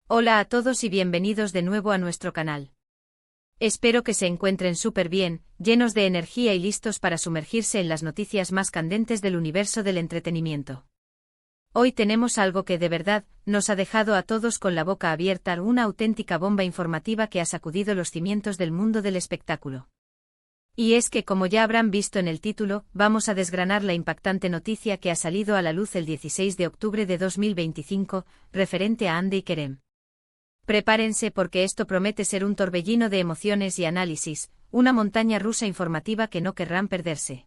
Hola a todos y bienvenidos de nuevo a nuestro canal. Espero que se encuentren súper bien, llenos de energía y listos para sumergirse en las noticias más candentes del universo del entretenimiento. Hoy tenemos algo que de verdad nos ha dejado a todos con la boca abierta, una auténtica bomba informativa que ha sacudido los cimientos del mundo del espectáculo. Y es que, como ya habrán visto en el título, vamos a desgranar la impactante noticia que ha salido a la luz el 16 de octubre de 2025, referente a Hande y Kerem. Prepárense porque esto promete ser un torbellino de emociones y análisis, una montaña rusa informativa que no querrán perderse.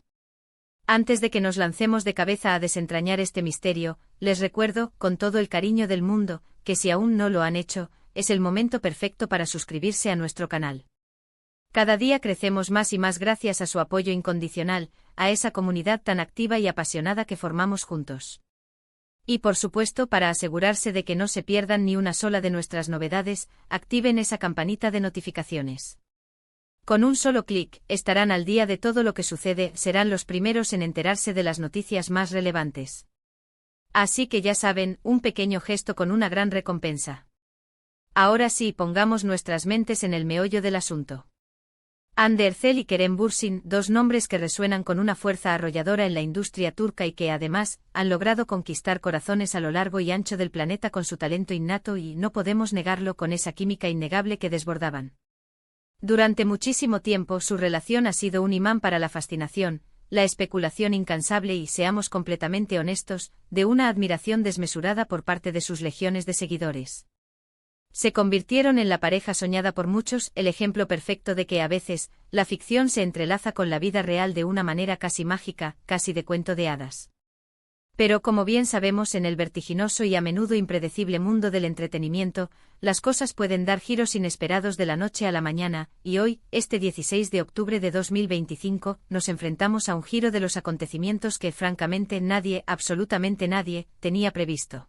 Antes de que nos lancemos de cabeza a desentrañar este misterio, les recuerdo, con todo el cariño del mundo, que si aún no lo han hecho, es el momento perfecto para suscribirse a nuestro canal. Cada día crecemos más y más gracias a su apoyo incondicional, a esa comunidad tan activa y apasionada que formamos juntos. Y por supuesto, para asegurarse de que no se pierdan ni una sola de nuestras novedades, activen esa campanita de notificaciones. Con un solo clic, estarán al día de todo lo que sucede, serán los primeros en enterarse de las noticias más relevantes. Así que ya saben, un pequeño gesto con una gran recompensa. Ahora sí, pongamos nuestras mentes en el meollo del asunto. Hande Erçel y Kerem Bürsin, dos nombres que resuenan con una fuerza arrolladora en la industria turca y que además, han logrado conquistar corazones a lo largo y ancho del planeta con su talento innato y, no podemos negarlo, con esa química innegable que desbordaban. Durante muchísimo tiempo su relación ha sido un imán para la fascinación, la especulación incansable y, seamos completamente honestos, de una admiración desmesurada por parte de sus legiones de seguidores. Se convirtieron en la pareja soñada por muchos, el ejemplo perfecto de que a veces, la ficción se entrelaza con la vida real de una manera casi mágica, casi de cuento de hadas. Pero como bien sabemos, en el vertiginoso y a menudo impredecible mundo del entretenimiento, las cosas pueden dar giros inesperados de la noche a la mañana, y hoy, este 16 de octubre de 2025, nos enfrentamos a un giro de los acontecimientos que francamente nadie, absolutamente nadie, tenía previsto.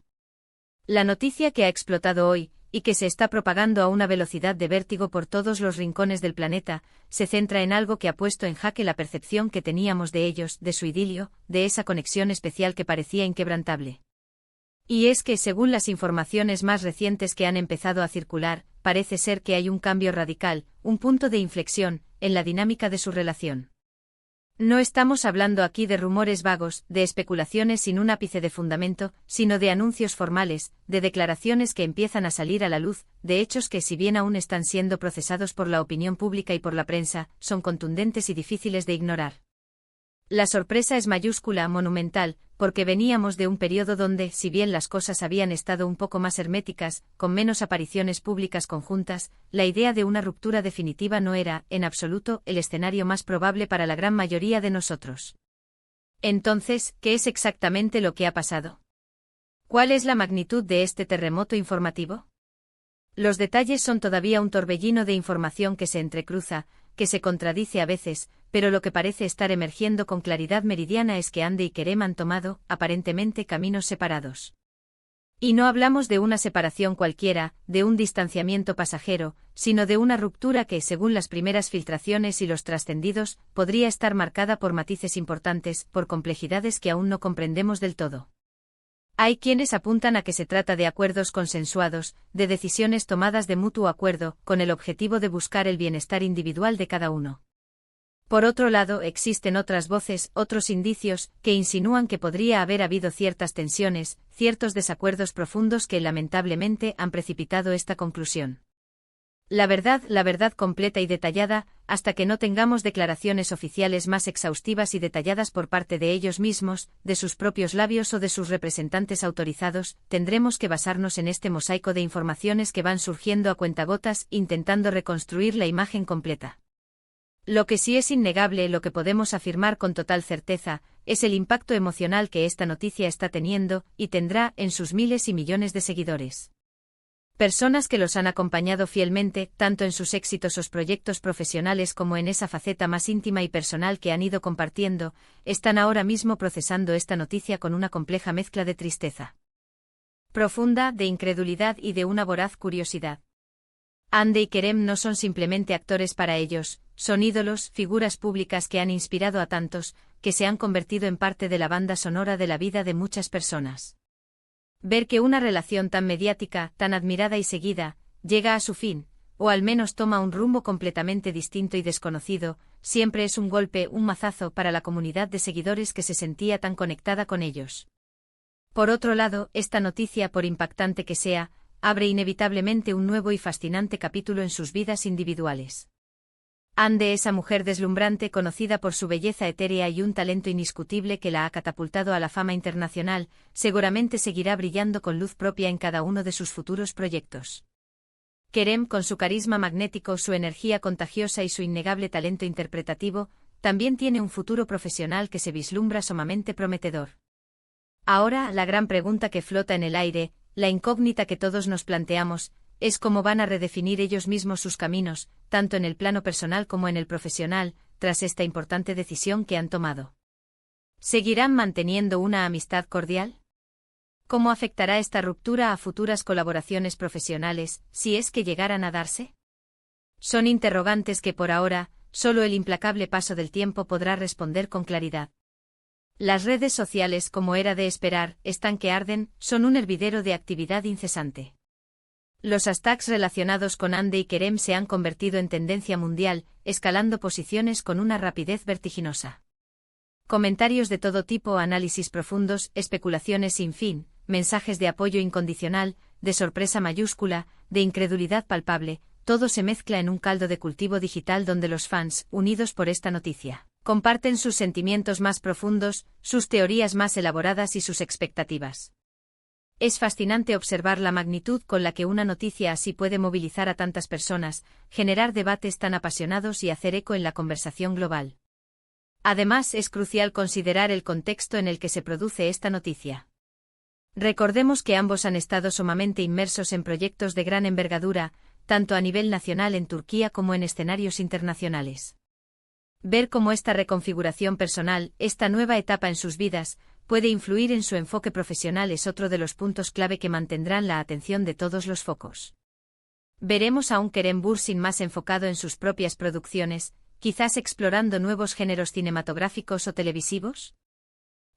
La noticia que ha explotado hoy, y que se está propagando a una velocidad de vértigo por todos los rincones del planeta, se centra en algo que ha puesto en jaque la percepción que teníamos de ellos, de su idilio, de esa conexión especial que parecía inquebrantable. Y es que, según las informaciones más recientes que han empezado a circular, parece ser que hay un cambio radical, un punto de inflexión, en la dinámica de su relación. No estamos hablando aquí de rumores vagos, de especulaciones sin un ápice de fundamento, sino de anuncios formales, de declaraciones que empiezan a salir a la luz, de hechos que, si bien aún están siendo procesados por la opinión pública y por la prensa, son contundentes y difíciles de ignorar. La sorpresa es mayúscula, monumental, porque veníamos de un periodo donde, si bien las cosas habían estado un poco más herméticas, con menos apariciones públicas conjuntas, la idea de una ruptura definitiva no era, en absoluto, el escenario más probable para la gran mayoría de nosotros. Entonces, ¿qué es exactamente lo que ha pasado? ¿Cuál es la magnitud de este terremoto informativo? Los detalles son todavía un torbellino de información que se entrecruza, que se contradice a veces, pero lo que parece estar emergiendo con claridad meridiana es que Hande y Kerem han tomado, aparentemente, caminos separados. Y no hablamos de una separación cualquiera, de un distanciamiento pasajero, sino de una ruptura que, según las primeras filtraciones y los trascendidos, podría estar marcada por matices importantes, por complejidades que aún no comprendemos del todo. Hay quienes apuntan a que se trata de acuerdos consensuados, de decisiones tomadas de mutuo acuerdo, con el objetivo de buscar el bienestar individual de cada uno. Por otro lado, existen otras voces, otros indicios, que insinúan que podría haber habido ciertas tensiones, ciertos desacuerdos profundos que lamentablemente han precipitado esta conclusión. La verdad completa y detallada, hasta que no tengamos declaraciones oficiales más exhaustivas y detalladas por parte de ellos mismos, de sus propios labios o de sus representantes autorizados, tendremos que basarnos en este mosaico de informaciones que van surgiendo a cuentagotas, intentando reconstruir la imagen completa. Lo que sí es innegable, lo que podemos afirmar con total certeza, es el impacto emocional que esta noticia está teniendo, y tendrá, en sus miles y millones de seguidores. Personas que los han acompañado fielmente, tanto en sus exitosos proyectos profesionales como en esa faceta más íntima y personal que han ido compartiendo, están ahora mismo procesando esta noticia con una compleja mezcla de tristeza profunda, de incredulidad y de una voraz curiosidad. Hande y Kerem no son simplemente actores para ellos, son ídolos, figuras públicas que han inspirado a tantos, que se han convertido en parte de la banda sonora de la vida de muchas personas. Ver que una relación tan mediática, tan admirada y seguida, llega a su fin, o al menos toma un rumbo completamente distinto y desconocido, siempre es un golpe, un mazazo para la comunidad de seguidores que se sentía tan conectada con ellos. Por otro lado, esta noticia, por impactante que sea, abre inevitablemente un nuevo y fascinante capítulo en sus vidas individuales. Ande, esa mujer deslumbrante conocida por su belleza etérea y un talento indiscutible que la ha catapultado a la fama internacional, seguramente seguirá brillando con luz propia en cada uno de sus futuros proyectos. Kerem, con su carisma magnético, su energía contagiosa y su innegable talento interpretativo, también tiene un futuro profesional que se vislumbra sumamente prometedor. Ahora, la gran pregunta que flota en el aire, la incógnita que todos nos planteamos, es cómo van a redefinir ellos mismos sus caminos, tanto en el plano personal como en el profesional, tras esta importante decisión que han tomado. ¿Seguirán manteniendo una amistad cordial? ¿Cómo afectará esta ruptura a futuras colaboraciones profesionales, si es que llegaran a darse? Son interrogantes que por ahora, solo el implacable paso del tiempo podrá responder con claridad. Las redes sociales, como era de esperar, están que arden, son un hervidero de actividad incesante. Los hashtags relacionados con Ande y Kerem se han convertido en tendencia mundial, escalando posiciones con una rapidez vertiginosa. Comentarios de todo tipo, análisis profundos, especulaciones sin fin, mensajes de apoyo incondicional, de sorpresa mayúscula, de incredulidad palpable, todo se mezcla en un caldo de cultivo digital donde los fans, unidos por esta noticia, comparten sus sentimientos más profundos, sus teorías más elaboradas y sus expectativas. Es fascinante observar la magnitud con la que una noticia así puede movilizar a tantas personas, generar debates tan apasionados y hacer eco en la conversación global. Además, es crucial considerar el contexto en el que se produce esta noticia. Recordemos que ambos han estado sumamente inmersos en proyectos de gran envergadura, tanto a nivel nacional en Turquía como en escenarios internacionales. Ver cómo esta reconfiguración personal, esta nueva etapa en sus vidas, puede influir en su enfoque profesional es otro de los puntos clave que mantendrán la atención de todos los focos. Veremos a un Kerem Bürsin más enfocado en sus propias producciones, quizás explorando nuevos géneros cinematográficos o televisivos.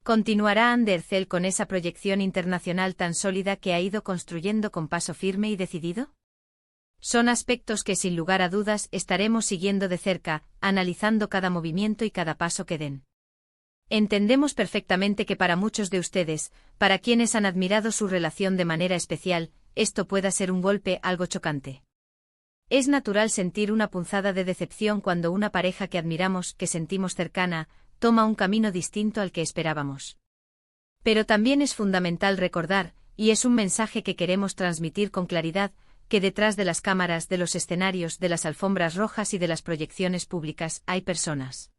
¿Continuará Hande Erçel con esa proyección internacional tan sólida que ha ido construyendo con paso firme y decidido? Son aspectos que sin lugar a dudas estaremos siguiendo de cerca, analizando cada movimiento y cada paso que den. Entendemos perfectamente que para muchos de ustedes, para quienes han admirado su relación de manera especial, esto pueda ser un golpe algo chocante. Es natural sentir una punzada de decepción cuando una pareja que admiramos, que sentimos cercana, toma un camino distinto al que esperábamos. Pero también es fundamental recordar, y es un mensaje que queremos transmitir con claridad, que detrás de las cámaras, de los escenarios, de las alfombras rojas y de las proyecciones públicas, hay personas.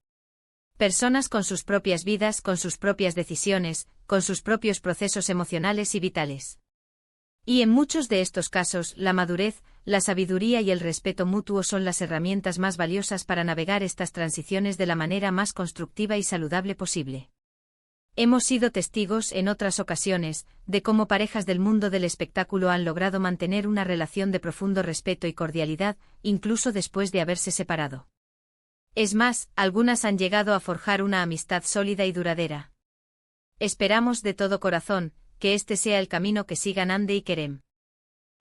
Personas con sus propias vidas, con sus propias decisiones, con sus propios procesos emocionales y vitales. Y en muchos de estos casos, la madurez, la sabiduría y el respeto mutuo son las herramientas más valiosas para navegar estas transiciones de la manera más constructiva y saludable posible. Hemos sido testigos en otras ocasiones de cómo parejas del mundo del espectáculo han logrado mantener una relación de profundo respeto y cordialidad, incluso después de haberse separado. Es más, algunas han llegado a forjar una amistad sólida y duradera. Esperamos de todo corazón que este sea el camino que sigan Hande y Kerem.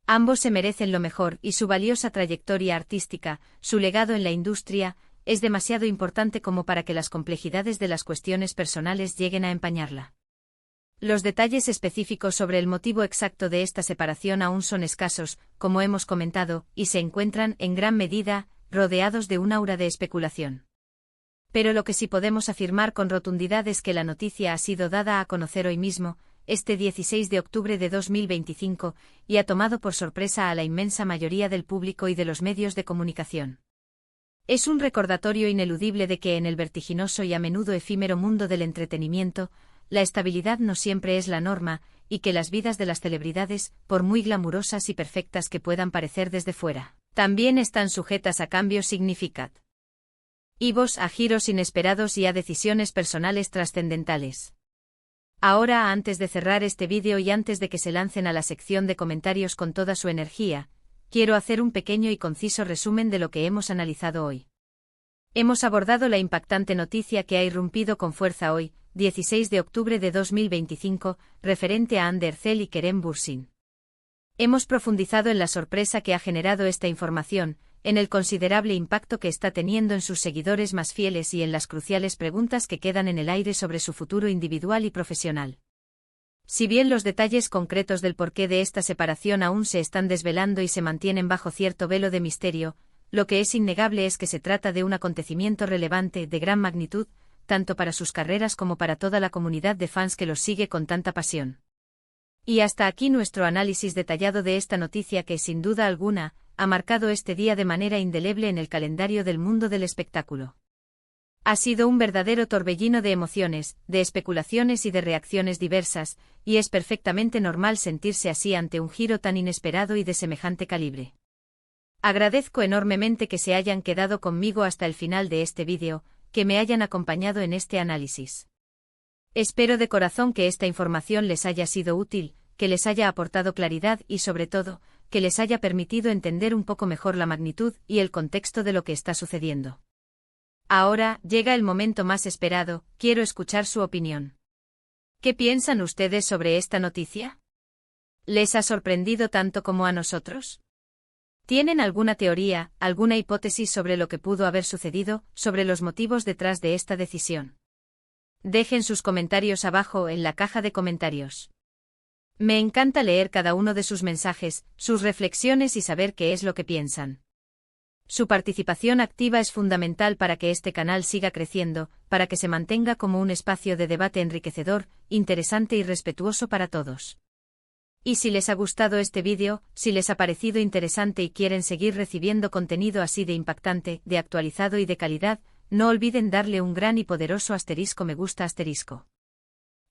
Ambos se merecen lo mejor y su valiosa trayectoria artística, su legado en la industria, es demasiado importante como para que las complejidades de las cuestiones personales lleguen a empañarla. Los detalles específicos sobre el motivo exacto de esta separación aún son escasos, como hemos comentado, y se encuentran, en gran medida, rodeados de un aura de especulación. Pero lo que sí podemos afirmar con rotundidad es que la noticia ha sido dada a conocer hoy mismo, este 16 de octubre de 2025, y ha tomado por sorpresa a la inmensa mayoría del público y de los medios de comunicación. Es un recordatorio ineludible de que en el vertiginoso y a menudo efímero mundo del entretenimiento, la estabilidad no siempre es la norma, y que las vidas de las celebridades, por muy glamurosas y perfectas que puedan parecer desde fuera, también están sujetas a cambios significativos, a giros inesperados y a decisiones personales trascendentales. Ahora, antes de cerrar este vídeo y antes de que se lancen a la sección de comentarios con toda su energía, quiero hacer un pequeño y conciso resumen de lo que hemos analizado hoy. Hemos abordado la impactante noticia que ha irrumpido con fuerza hoy, 16 de octubre de 2025, referente a Ander Zel y Kerem Bürsin. Hemos profundizado en la sorpresa que ha generado esta información, en el considerable impacto que está teniendo en sus seguidores más fieles y en las cruciales preguntas que quedan en el aire sobre su futuro individual y profesional. Si bien los detalles concretos del porqué de esta separación aún se están desvelando y se mantienen bajo cierto velo de misterio, lo que es innegable es que se trata de un acontecimiento relevante, de gran magnitud, tanto para sus carreras como para toda la comunidad de fans que los sigue con tanta pasión. Y hasta aquí nuestro análisis detallado de esta noticia que, sin duda alguna, ha marcado este día de manera indeleble en el calendario del mundo del espectáculo. Ha sido un verdadero torbellino de emociones, de especulaciones y de reacciones diversas, y es perfectamente normal sentirse así ante un giro tan inesperado y de semejante calibre. Agradezco enormemente que se hayan quedado conmigo hasta el final de este vídeo, que me hayan acompañado en este análisis. Espero de corazón que esta información les haya sido útil, que les haya aportado claridad y, sobre todo, que les haya permitido entender un poco mejor la magnitud y el contexto de lo que está sucediendo. Ahora, llega el momento más esperado, quiero escuchar su opinión. ¿Qué piensan ustedes sobre esta noticia? ¿Les ha sorprendido tanto como a nosotros? ¿Tienen alguna teoría, alguna hipótesis sobre lo que pudo haber sucedido, sobre los motivos detrás de esta decisión? Dejen sus comentarios abajo en la caja de comentarios. Me encanta leer cada uno de sus mensajes, sus reflexiones y saber qué es lo que piensan. Su participación activa es fundamental para que este canal siga creciendo, para que se mantenga como un espacio de debate enriquecedor, interesante y respetuoso para todos. Y si les ha gustado este vídeo, si les ha parecido interesante y quieren seguir recibiendo contenido así de impactante, de actualizado y de calidad, no olviden darle un gran y poderoso asterisco me gusta asterisco.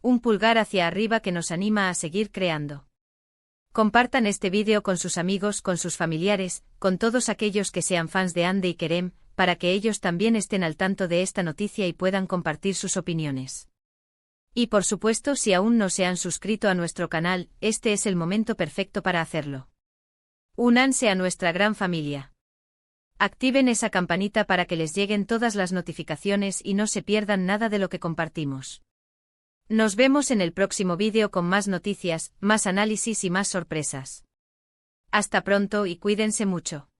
Un pulgar hacia arriba que nos anima a seguir creando. Compartan este vídeo con sus amigos, con sus familiares, con todos aquellos que sean fans de Hande y Kerem, para que ellos también estén al tanto de esta noticia y puedan compartir sus opiniones. Y por supuesto, si aún no se han suscrito a nuestro canal, este es el momento perfecto para hacerlo. Únanse a nuestra gran familia. Activen esa campanita para que les lleguen todas las notificaciones y no se pierdan nada de lo que compartimos. Nos vemos en el próximo vídeo con más noticias, más análisis y más sorpresas. Hasta pronto y cuídense mucho.